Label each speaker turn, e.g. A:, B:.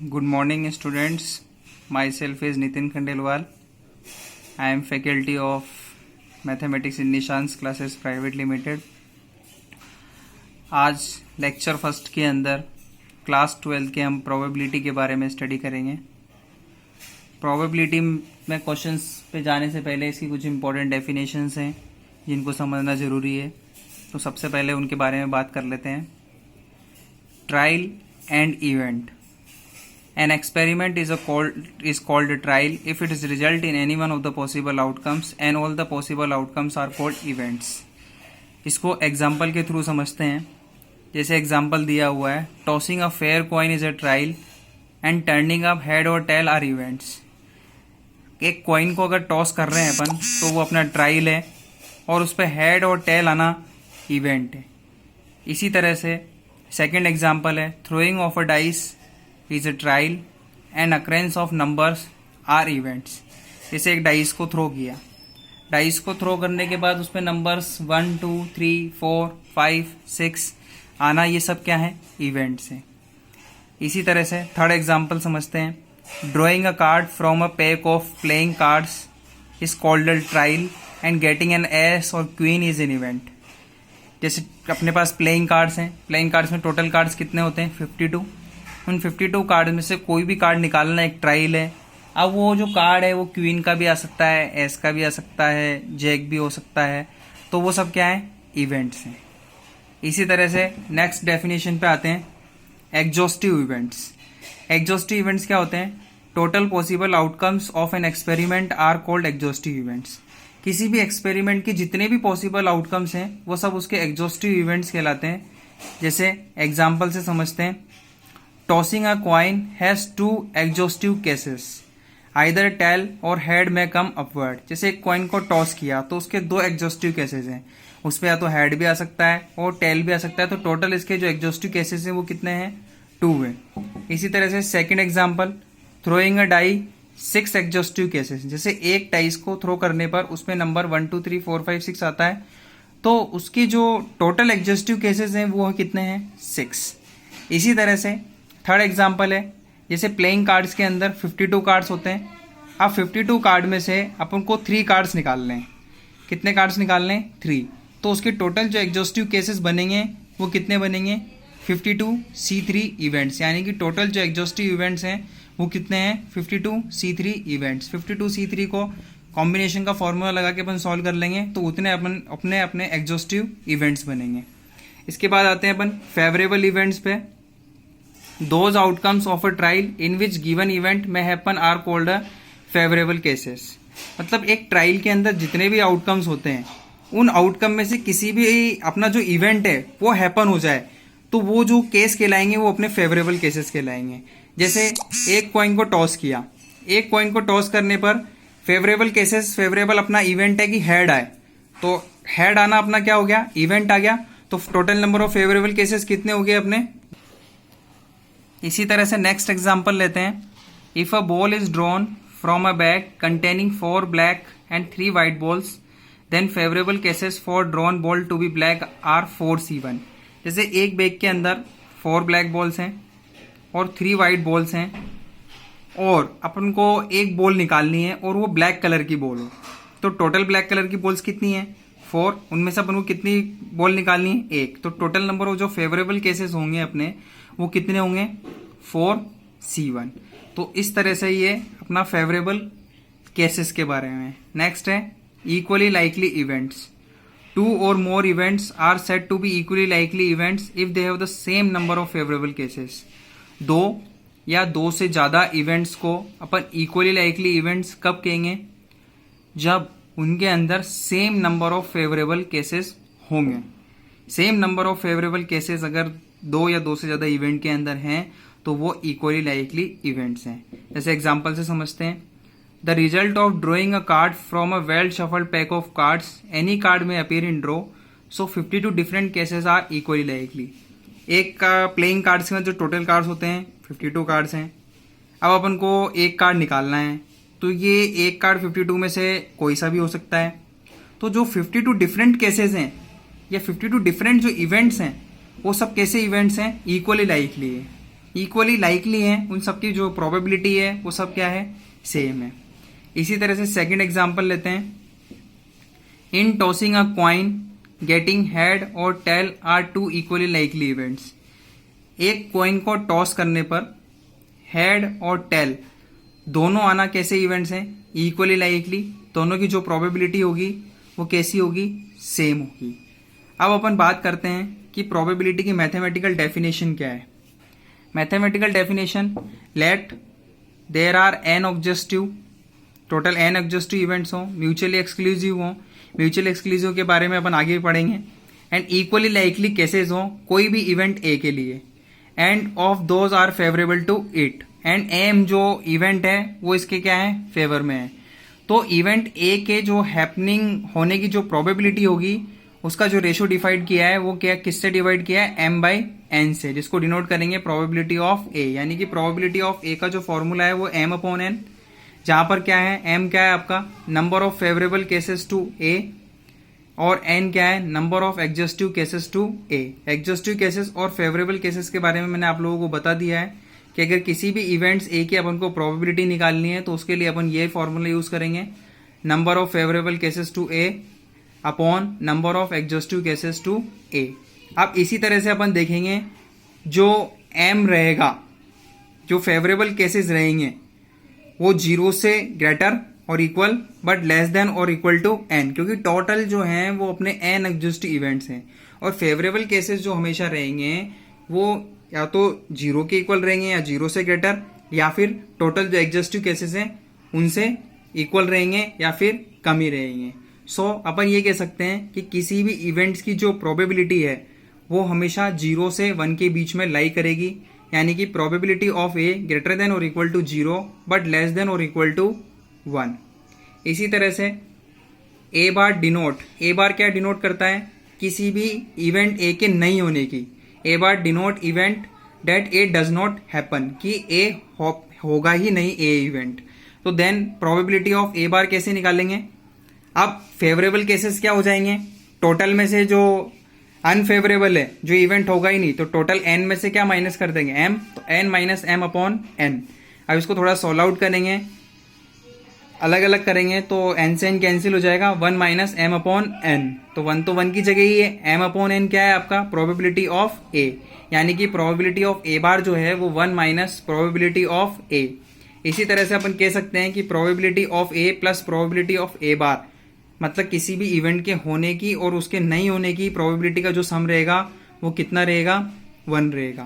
A: Good morning, students. Myself is Nitin Khandelwal. I am faculty of Mathematics in Nishan's classes private limited. आज lecture first के अंदर class 12 के हम probability के बारे में स्टडी करेंगे. प्रोबेबिलिटी में क्वेश्चंस पे जाने से पहले इसकी कुछ इंपॉर्टेंट डेफिनेशंस हैं जिनको समझना ज़रूरी है. तो सबसे पहले उनके बारे में बात कर लेते हैं. Trial and event. An experiment is called a trial if it is result in any one of the possible outcomes and all the possible outcomes are called events. इसको एग्जाम्पल के थ्रू समझते हैं. जैसे एग्जाम्पल दिया हुआ है, tossing a fair coin is a trial and turning up head और tail are events. एक कॉइन को अगर टॉस कर रहे हैं अपन तो वो अपना ट्रायल है और उस पर हेड और टेल आना इवेंट है. इसी तरह से सेकेंड एग्जाम्पल है, throwing of a dice is a trial and occurrence of numbers are events. जैसे एक डाइस को थ्रो किया, डाइस को थ्रो करने के बाद उसमें नंबर्स 1 2 3 4 5 6 आना, ये सब क्या है? इवेंट्स हैं. इसी तरह से थर्ड एग्जांपल समझते हैं. Drawing a card from a pack of playing cards is called a trial and getting an S और क्वीन इज एन इवेंट. जैसे अपने पास प्लेइंग कार्ड्स हैं, प्लेइंग कार्ड्स में टोटल कार्ड्स कितने होते हैं? 52. उन 52 कार्ड में से कोई भी कार्ड निकालना एक ट्रायल है. अब वो जो कार्ड है वो क्वीन का भी आ सकता है, एस का भी आ सकता है, जैक भी हो सकता है. तो वो सब क्या है? इवेंट्स हैं. इसी तरह से नेक्स्ट डेफिनेशन पे आते हैं, एग्जॉस्टिव इवेंट्स. एग्जॉस्टिव इवेंट्स क्या होते हैं? Total possible outcomes of an experiment are called exhaustive events. किसी भी एक्सपेरिमेंट के जितने भी पॉसिबल आउटकम्स हैं वो सब उसके एग्जॉस्टिव इवेंट्स कहलाते हैं. जैसे एग्जाम्पल से समझते हैं, tossing a coin has 2 exhaustive cases, either tail और हेड में कम अपवर्ड. जैसे एक कॉइन को टॉस किया तो उसके 2 एग्जॉस्टिव केसेस हैं, उस पर या तो हेड भी आ सकता है और टेल भी आ सकता है. तो टोटल इसके जो एग्जॉस्टिव केसेस हैं वो कितने हैं? 2 हैं. इसी तरह से second example, throwing a die 6 exhaustive cases. जैसे एक डाइस को थ्रो करने पर उसमें नंबर 1 2 3 4 5 6 आता है, तो उसकी जो टोटल एग्जॉस्टिव केसेस हैं वो कितने हैं? 6. इसी तरह से थर्ड एग्जाम्पल है, जैसे प्लेइंग कार्ड्स के अंदर 52 कार्ड्स होते हैं. अब 52 कार्ड में से अपन को 3 कार्ड्स निकालने हैं. कितने कार्ड्स निकालने हैं? 3. तो उसके टोटल जो एग्जॉस्टिव केसेस बनेंगे वो कितने बनेंगे? 52C3 events. यानी कि टोटल जो एग्जॉस्टिव इवेंट्स हैं वो कितने हैं? 52C3 events. 52C3 को कॉम्बिनेशन का फॉर्मूला लगा के अपन सॉल्व कर लेंगे तो उतने अपन अपने अपने एग्जॉस्टिव इवेंट्स बनेंगे. इसके बाद आते हैं अपन फेवरेबल इवेंट्स पे. Those outcomes of a trial in which given event may happen are called a favorable cases. मतलब एक ट्रायल के अंदर जितने भी आउटकम्स होते हैं उन आउटकम में से किसी भी अपना जो इवेंट है वो हैपन हो जाए तो वो जो केस कहलाएंगे वो अपने फेवरेबल केसेस कहलाएंगे. जैसे एक कॉइन को टॉस किया, एक कॉइन को टॉस करने पर फेवरेबल केसेस, फेवरेबल अपना इवेंट है कि हेड आए, तो हेड आना अपना क्या हो गया? इवेंट आ गया. तो total number of favourable cases कितने हो गए अपने? इसी तरह से नेक्स्ट एग्जांपल लेते हैं. If a ball is drawn from a bag containing 4 black and 3 white balls then favourable cases for drawn ball to be black are 4C1. जैसे एक बैग के अंदर 4 ब्लैक बॉल्स हैं और 3 वाइट बॉल्स हैं और अपन को एक बॉल निकालनी है और वो ब्लैक कलर की बॉल हो, तो टोटल ब्लैक कलर की बॉल्स कितनी है? 4. उनमें से अपन को कितनी बॉल निकालनी है? 1. तो टोटल नंबर ऑफ जो फेवरेबल केसेस होंगे अपने वो कितने होंगे? 4C1. तो इस तरह से ये अपना फेवरेबल केसेस के बारे में. नेक्स्ट है इक्वली लाइकली इवेंट्स. 2 और more events are said to be equally likely events if they have the same number of favourable cases. 2 या 2 से ज़्यादा इवेंट्स को अपन इक्वली लाइकली इवेंट्स कब कहेंगे? जब उनके अंदर same number of favourable cases होंगे. Same number of favourable cases अगर 2 या 2 से ज़्यादा इवेंट के अंदर हैं तो वो इक्वली लाइकली इवेंट्स हैं. जैसे एग्जांपल से समझते हैं, the result of drawing a card from a well shuffled pack of cards any card may appear in draw so 52 different cases are equally likely. एक का प्लेइंग कार्ड्स में जो total cards होते हैं 52 कार्ड्स हैं. अब अपन को एक कार्ड निकालना है तो ये एक कार्ड 52 में से कोई सा भी हो सकता है. तो जो 52 डिफरेंट केसेस हैं या 52 डिफरेंट जो इवेंट्स हैं वो सब कैसे इवेंट्स हैं? इक्वली लाइकली है. इक्वली लाइकली हैं, उन सबकी जो प्रोबेबिलिटी है वो सब क्या है, सेम है। इसी तरह से सेकंड एग्जांपल लेते हैं। In tossing a coin getting head और tail are two equally likely events. एक कॉइन को टॉस करने पर हेड और टेल दोनों आना कैसे इवेंट्स हैं, इक्वली लाइकली। दोनों की जो प्रोबेबिलिटी होगी वो कैसी होगी, सेम होगी। अब अपन बात करते हैं कि प्रोबेबिलिटी की मैथमेटिकल डेफिनेशन क्या है। Mathematical definition, let there are n objective, total n objective events हो, म्यूचुअली एक्सक्लूसिव हो, म्यूचुअल एक्सक्लूसिव के बारे में अपन आगे पढ़ेंगे, एंड इक्वली लाइकली केसेस हो कोई भी इवेंट ए के लिए, and of those are favourable to it, and m जो इवेंट है वो इसके क्या है, फेवर में है। तो इवेंट ए के जो हैपनिंग होने की जो प्रोबेबिलिटी होगी उसका जो रेशो डिवाइड किया है वो क्या, किससे डिवाइड किया है, m बाई n से, जिसको डिनोट करेंगे प्रोबेबिलिटी ऑफ ए। यानी कि प्रोबेबिलिटी ऑफ ए का जो फॉर्मूला है वो m अपॉन n, जहां पर क्या है, m क्या है आपका number of favourable cases to A, और n क्या है, number of exhaustive cases to A. Exhaustive cases और फेवरेबल केसेस के बारे में मैंने आप लोगों को बता दिया है कि अगर किसी भी इवेंट्स ए की अपन को प्रोबेबिलिटी निकालनी है तो उसके लिए अपन ये फॉर्मूला यूज करेंगे, number of favourable cases to A upon number of exhaustive cases to A. अब इसी तरह से अपन देखेंगे जो m रहेगा, जो फेवरेबल केसेस रहेंगे वो 0 से ग्रेटर और इक्वल बट लेस देन और इक्वल टू n, क्योंकि टोटल जो हैं वो अपने n एग्जस्टिव इवेंट्स हैं, और फेवरेबल केसेस जो हमेशा रहेंगे वो या तो 0 के इक्वल रहेंगे या 0 से ग्रेटर, या फिर टोटल जो एग्जस्टिव केसेस हैं उनसे इक्वल रहेंगे या फिर कम ही रहेंगे। सो अपन ये कह सकते हैं कि किसी भी इवेंट्स की जो प्रोबेबिलिटी है वो हमेशा 0 से 1 के बीच में लाई करेगी, यानी कि probability of A greater than और equal to 0 but less than और इक्वल टू 1। इसी तरह से ए बार डिनोट, ए बार क्या डिनोट करता है, किसी भी इवेंट ए के नहीं होने की। A bar denote event that A does not happen, कि ए होगा ही नहीं ए इवेंट। तो then probability of A bar कैसे निकालेंगे। अब फेवरेबल केसेस क्या हो जाएंगे, टोटल में से जो अनफेवरेबल है, जो इवेंट होगा ही नहीं, तो टोटल n में से क्या माइनस कर देंगे, m, तो n minus m upon n। अब इसको थोड़ा सॉल्व आउट करेंगे, अलग अलग करेंगे तो n से n कैंसिल हो जाएगा, 1 माइनस m अपॉन n, तो 1 तो 1 की जगह ही है, m अपॉन n क्या है आपका, प्रोबेबिलिटी ऑफ a, यानी कि प्रोबेबिलिटी ऑफ a बार जो है वो 1 माइनस प्रोबेबिलिटी ऑफ a। इसी तरह से अपन कह सकते हैं कि probability of a plus probability of a बार, मतलब किसी भी इवेंट के होने की और उसके नहीं होने की प्रोबेबिलिटी का जो सम रहेगा वो कितना रहेगा, 1 रहेगा।